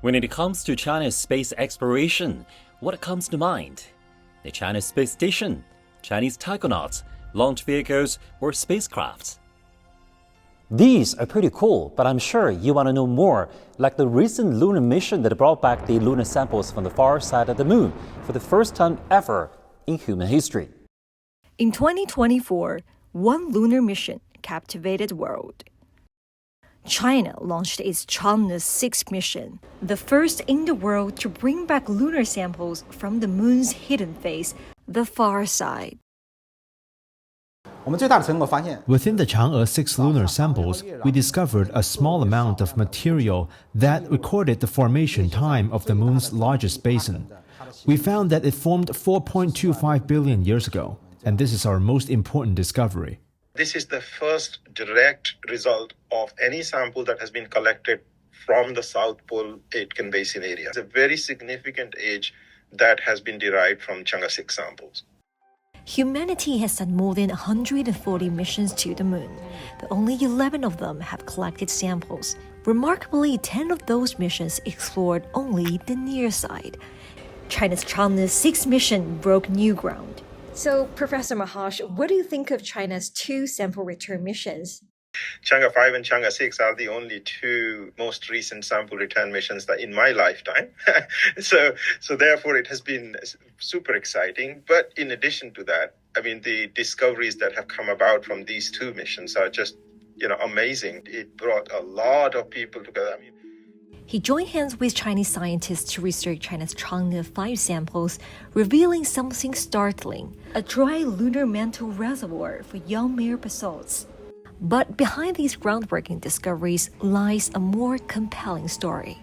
When it comes to China's space exploration, what comes to mind? The China Space Station, Chinese taikonauts, launch vehicles, or spacecraft? These are pretty cool, but I'm sure you want to know more, like the recent lunar mission that brought back the lunar samples from the far side of the moon for the first time ever in human history. In 2024, one lunar mission captivated the world. China launched its Chang'e 6 mission, the first in the world to bring back lunar samples from the moon's hidden face, the far side. Within the Chang'e 6 lunar samples, we discovered a small amount of material that recorded the formation time of the moon's largest basin. We found that it formed 4.25 billion years ago, and this is our most important discovery. This is the first direct result of any sample that has been collected from the South Pole Aitken Basin area. It's a very significant age that has been derived from Chang'e 6 samples. Humanity has sent more than 140 missions to the moon, but only 11 of them have collected samples. Remarkably, 10 of those missions explored only the near side. China's Chang'e 6 mission broke new ground. So, Professor Maharsh, what do you think of China's 2 sample return missions? Chang'e 5 and Chang'e 6 are the only 2 most recent sample return missions that in my lifetime. So therefore it has been super exciting. But in addition to that, I mean, the discoveries that have come about from these 2 missions are just, amazing. It brought a lot of people together. He joined hands with Chinese scientists to research China's Chang'e 5 samples, revealing something startling, a dry lunar mantle reservoir for young mare basalts. But behind these groundbreaking discoveries lies a more compelling story.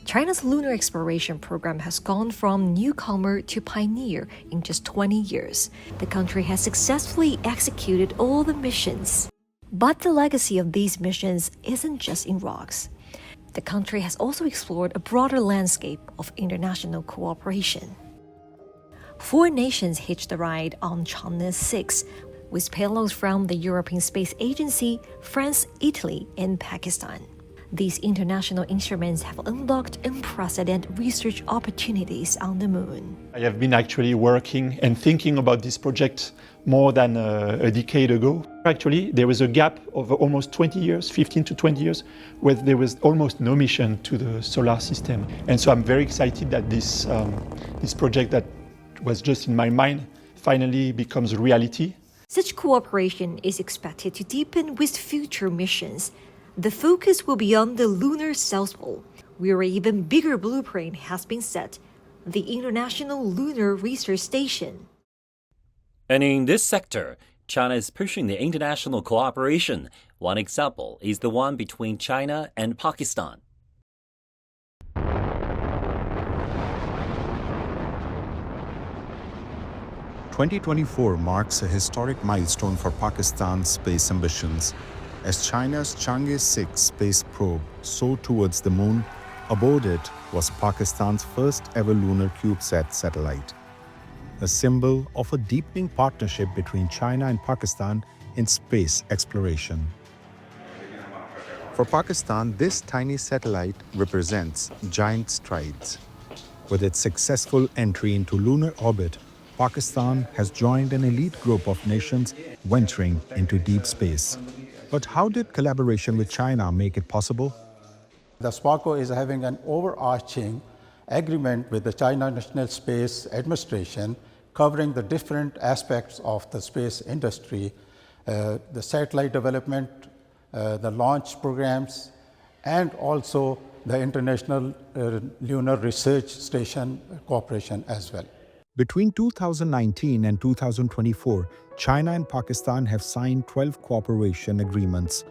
China's lunar exploration program has gone from newcomer to pioneer in just 20 years. The country has successfully executed all the missions. But the legacy of these missions isn't just in rocks. The country has also explored a broader landscape of international cooperation. 4 nations hitched a ride on Chang'e 6, with payloads from the European Space Agency, France, Italy, and Pakistan. These international instruments have unlocked unprecedented research opportunities on the moon. I have been actually working and thinking about this project more than a decade ago. Actually, there was a gap of almost 20 years, 15 to 20 years, where there was almost no mission to the solar system. And so I'm very excited that this project that was just in my mind finally becomes reality. Such cooperation is expected to deepen with future missions. The focus will be on the lunar South Pole, where an even bigger blueprint has been set, the International Lunar Research Station. And in this sector, China is pushing the international cooperation. One example is the one between China and Pakistan. "2024 marks a historic milestone for Pakistan's space ambitions. As China's Chang'e 6 space probe soared towards the moon, aboard it was Pakistan's first ever lunar CubeSat satellite, a symbol of a deepening partnership between China and Pakistan in space exploration. For Pakistan, this tiny satellite represents giant strides. With its successful entry into lunar orbit, Pakistan has joined an elite group of nations venturing into deep space. But how did collaboration with China make it possible? The SPARCO is having an overarching agreement with the China National Space Administration covering the different aspects of the space industry, the satellite development, the launch programs, and also the International Lunar Research Station cooperation as well. Between 2019 and 2024, China and Pakistan have signed 12 cooperation agreements.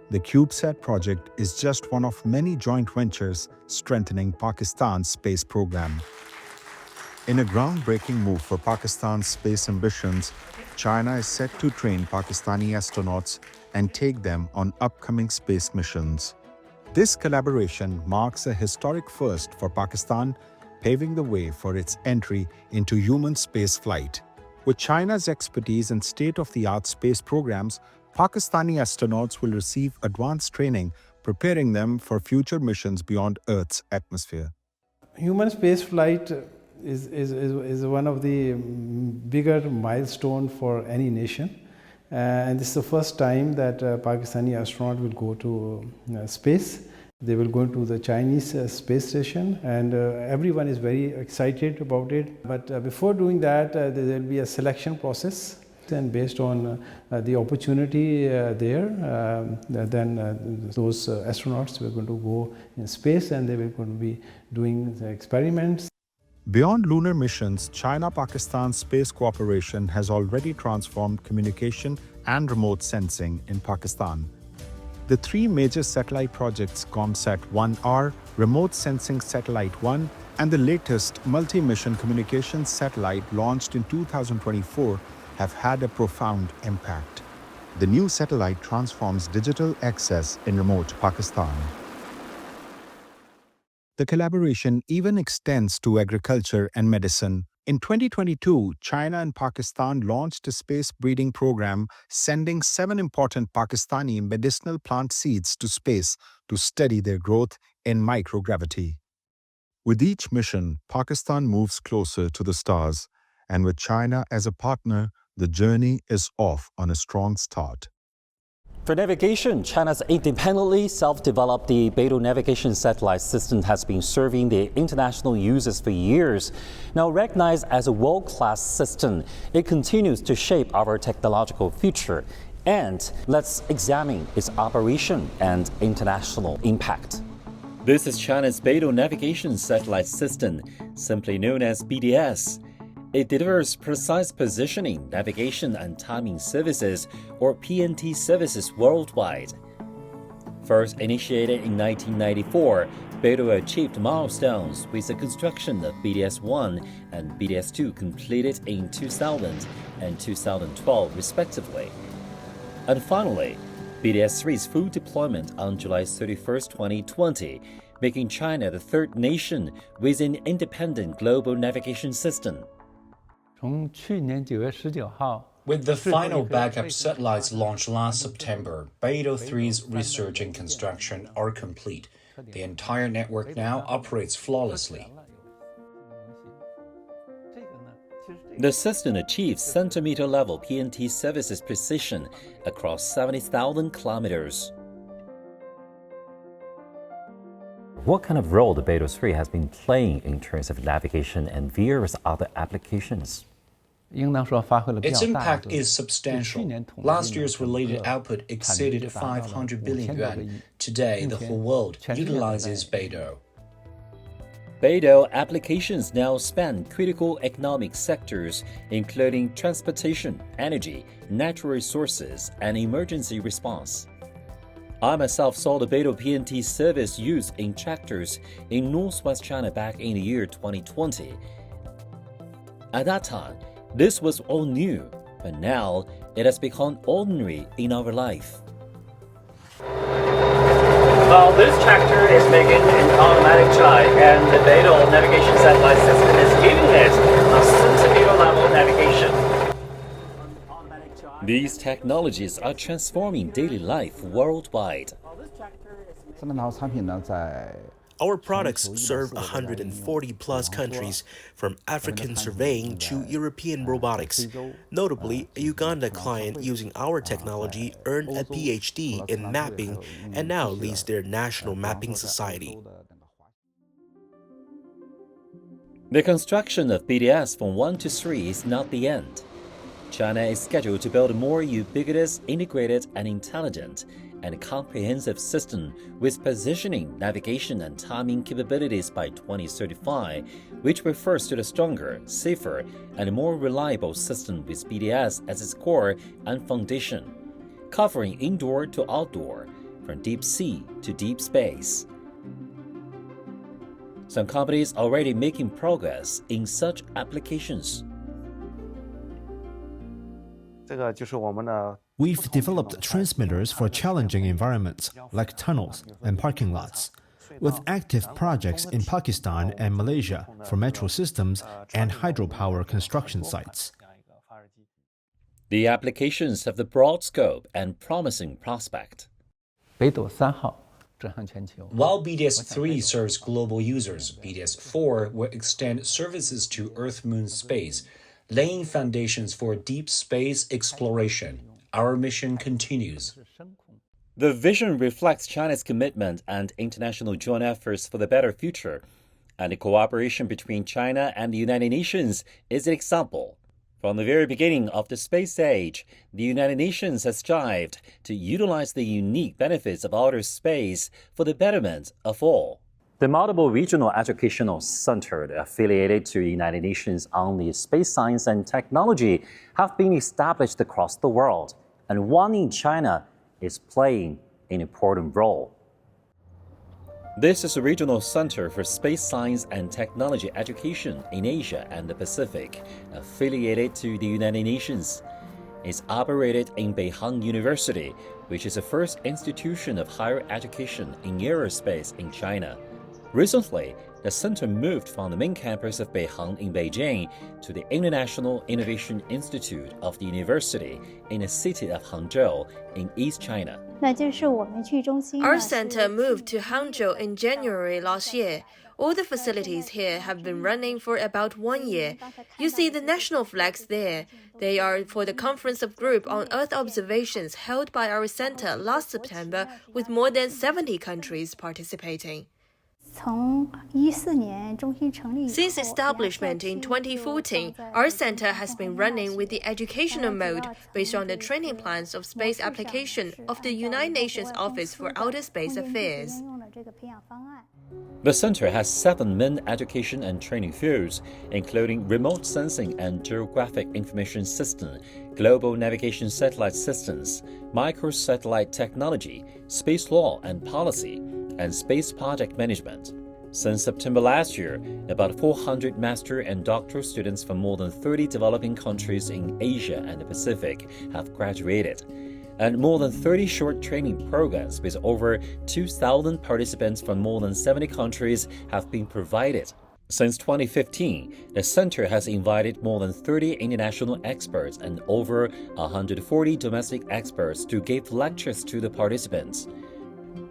The CubeSat project is just one of many joint ventures strengthening Pakistan's space program. In a groundbreaking move for Pakistan's space ambitions, China is set to train Pakistani astronauts and take them on upcoming space missions. This collaboration marks a historic first for Pakistan, paving the way for its entry into human spaceflight. With China's expertise in state-of-the-art space programs, Pakistani astronauts will receive advanced training preparing them for future missions beyond Earth's atmosphere. Human space flight is one of the bigger milestone for any nation. And this is the first time that Pakistani astronaut will go to space. They will go to the Chinese space station, and everyone is very excited about it. But before doing that, there will be a selection process, and based on the opportunity then those astronauts were going to go in space, and they were going to be doing the experiments. Beyond lunar missions, China-Pakistan space cooperation has already transformed communication and remote sensing in Pakistan. The three major satellite projects, COMSAT-1R, Remote Sensing Satellite-1, and the latest multi-mission communications satellite launched in 2024 have had a profound impact. The new satellite transforms digital access in remote Pakistan. The collaboration even extends to agriculture and medicine. In 2022, China and Pakistan launched a space breeding program, sending 7 important Pakistani medicinal plant seeds to space to study their growth in microgravity. With each mission, Pakistan moves closer to the stars, and with China as a partner, the journey is off on a strong start. For navigation, China's independently self-developed the Beidou navigation satellite system has been serving the international users for years. Now recognized as a world-class system, it continues to shape our technological future. And let's examine its operation and international impact. This is China's Beidou navigation satellite system, simply known as BDS. It delivers precise positioning, navigation, and timing services, or PNT services worldwide. First initiated in 1994, Beidou achieved milestones with the construction of BDS-1 and BDS-2 completed in 2000 and 2012 respectively. And finally, BDS-3's full deployment on July 31, 2020, making China the third nation with an independent global navigation system. With the final backup satellites launched last September, Beidou 3's research and construction are complete. The entire network now operates flawlessly. The system achieves centimeter-level PNT services precision across 70,000 kilometers. What kind of role the Beidou 3 has been playing in terms of navigation and various other applications? Its impact is substantial. Last year's related output exceeded 500 billion yuan. Today, the whole world utilizes Beidou. Beidou applications now span critical economic sectors, including transportation, energy, natural resources, and emergency response. I myself saw the Beidou PNT service used in tractors in northwest China back in the year 2020. At that time, this was all new, but now it has become ordinary in our life. Well, this tractor is making an automatic drive, and the Beidou navigation satellite system is giving it a centimeter-level navigation. These technologies are transforming daily life worldwide. Our products serve 140 plus countries, from African surveying to European robotics. Notably, a Uganda client using our technology earned a PhD in mapping and now leads their national mapping society. The construction of BDS from 1 to 3 is not the end. China is scheduled to build a more ubiquitous, integrated, and intelligent and comprehensive system with positioning, navigation, and timing capabilities by 2035, which refers to the stronger, safer, and more reliable system with BDS as its core and foundation, covering indoor to outdoor, from deep sea to deep space. Some companies are already making progress in such applications. We've developed transmitters for challenging environments like tunnels and parking lots, with active projects in Pakistan and Malaysia for metro systems and hydropower construction sites. The applications have the broad scope and promising prospect. Beidou 3号 While BDS-3 serves global users, BDS-4 will extend services to Earth-Moon space, laying foundations for deep space exploration. Our mission continues. The vision reflects China's commitment and international joint efforts for the better future, and the cooperation between China and the United Nations is an example. From the very beginning of the space age, the United Nations has strived to utilize the unique benefits of outer space for the betterment of all. The multiple regional educational centers affiliated to the United Nations on the space science and technology have been established across the world, and one in China is playing an important role. This is a regional center for space science and technology education in Asia and the Pacific, affiliated to the United Nations. It's operated in Beihang University, which is the first institution of higher education in aerospace in China. Recently, the center moved from the main campus of Beihang in Beijing to the International Innovation Institute of the university in the city of Hangzhou in East China. Our center moved to Hangzhou in January last year. All the facilities here have been running for about 1 year. You see the national flags there. They are for the Conference of Group on Earth Observations held by our center last September with more than 70 countries participating. Since establishment in 2014, our center has been running with the educational mode based on the training plans of space application of the United Nations Office for Outer Space Affairs. The center has 7 main education and training fields, including remote sensing and geographic information system, global navigation satellite systems, microsatellite technology, space law and policy, and space project management. Since September last year, about 400 master and doctoral students from more than 30 developing countries in Asia and the Pacific have graduated, and more than 30 short training programs with over 2,000 participants from more than 70 countries have been provided. Since 2015, the center has invited more than 30 international experts and over 140 domestic experts to give lectures to the participants.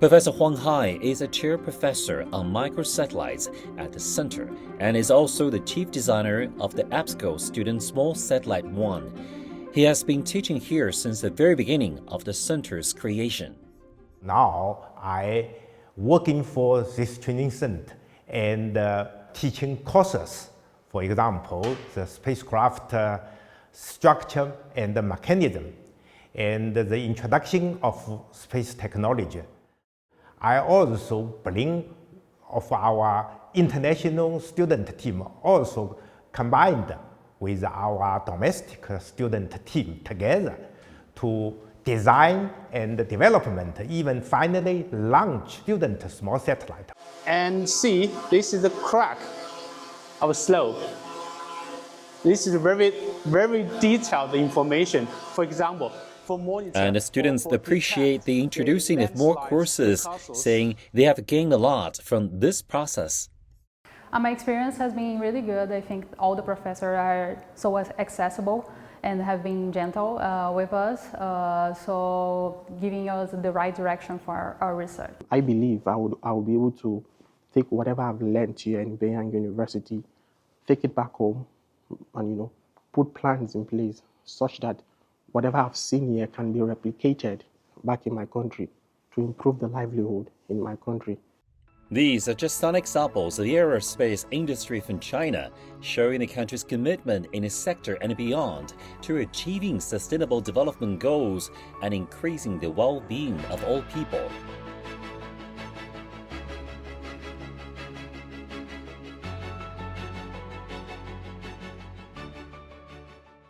Professor Huang Hai is a chair professor on microsatellites at the center and is also the chief designer of the EBSCO Student Small Satellite 1. He has been teaching here since the very beginning of the center's creation. Now I working for this training center and teaching courses. For example, the spacecraft structure and the mechanism and the introduction of space technology. I also bring of our international student team also combined with our domestic student team together to design and development, even finally launch student small satellite. And see, this is a crack of slope. This is very, very detailed information. For example, and the students appreciate the introducing of more courses, saying they have gained a lot from this process. My experience has been really good. I think all the professors are so accessible and have been gentle with us, so giving us the right direction for our research. I believe I will be able to take whatever I've learned here in Beihang University, take it back home, and put plans in place such that whatever I've seen here can be replicated back in my country to improve the livelihood in my country. These are just some examples of the aerospace industry from China, showing the country's commitment in its sector and beyond to achieving sustainable development goals and increasing the well-being of all people.